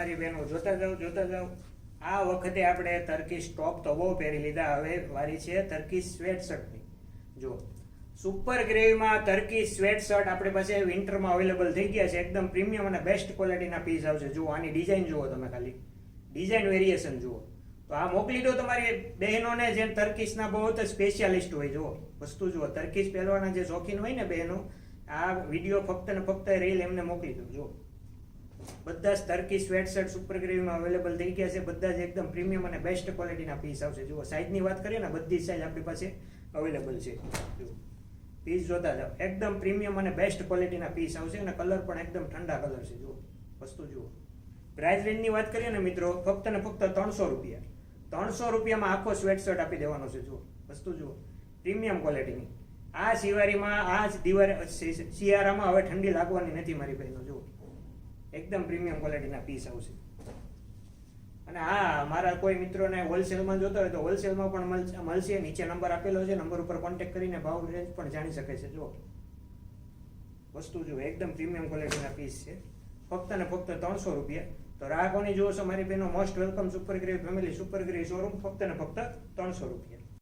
મારી બહેનો, જોતા જાઓ. આ વખતે આપણે ટર્કીશ ટોપ તો બહુ પહેરી લીધા, હવે વારી છે ટર્કીશ સ્વેટશર્ટની. જો સુપર ગ્રેવીમાં ટર્કીશ સ્વેટશર્ટ આપણી પાસે વિન્ટરમાં અવેલેબલ થઈ ગયા છે. એકદમ પ્રીમિયમ અને બેસ્ટ ક્વોલિટીના પીસ આવશે. જુઓ આની ડિઝાઇન જુઓ તમે, ખાલી ડિઝાઇન વેરિએશન જુઓ. તો આ મોકલી દો તમારી બહેનોને જે ટર્કીશના બહુ જ સ્પેશિયાલિસ્ટ હોય. જુઓ વસ્તુ જુઓ, ટર્કીશ પહેરવાના જે શોખીન હોય ને બહેનો, આ વિડીયો ફક્ત ને ફક્ત રીલ એમને મોકલી દો. જુઓ બધા જ ટર્કીશ સ્વેટશર્ટ સુપર ગ્રેવીમાં અવેલેબલ થઈ ગયા છે. બધા જ એકદમ પ્રીમિયમ અને બેસ્ટ ક્વોલિટીના પીસ આવશે. જુઓ સાઇઝની વાત કરીએ ને, બધી સાઇઝ આપણી પાસે અવેલેબલ છે. જુઓ પીસ જોતા જાઓ, એકદમ પ્રીમિયમ અને બેસ્ટ ક્વોલિટીના પીસ આવશે અને કલર પણ એકદમ ઠંડા કલર છે. જુઓ વસ્તુ જુઓ. પ્રાઇસ રેન્જની વાત કરીએ ને મિત્રો, ફક્ત ને ફક્ત 300 રૂપિયા. 300 રૂપિયામાં આખો સ્વેટશર્ટ આપી દેવાનો છે. જુઓ વસ્તુ જુઓ, પ્રીમિયમ ક્વોલિટીની. આ શિયાળીમાં, આ શિયાળામાં હવે ઠંડી લાગવાની નથી મારી બહેનો. જુઓ એકદમ પ્રીમિયમ ક્વોલિટીના પીસ આવશે. અને હા, મારા કોઈ મિત્રોને હોલસેલમાં જોતો હોય તો હોલસેલમાં પણ મળશે. નીચે નંબર આપેલો છે, નંબર ઉપર કોન્ટેક્ટ કરીને ભાવ રેન્જ પણ જાણી શકે છે. જુઓ વસ્તુ જુઓ, એકદમ પ્રીમિયમ ક્વોલિટીના પીસ છે. ફક્ત ને ફક્ત 300 રૂપિયા. તો રાહ કોની જુઓ છો મારી બહેનો? Most welcome super gravy family, super gravy showroom, ફક્ત ને ફક્ત 300 રૂપિયા.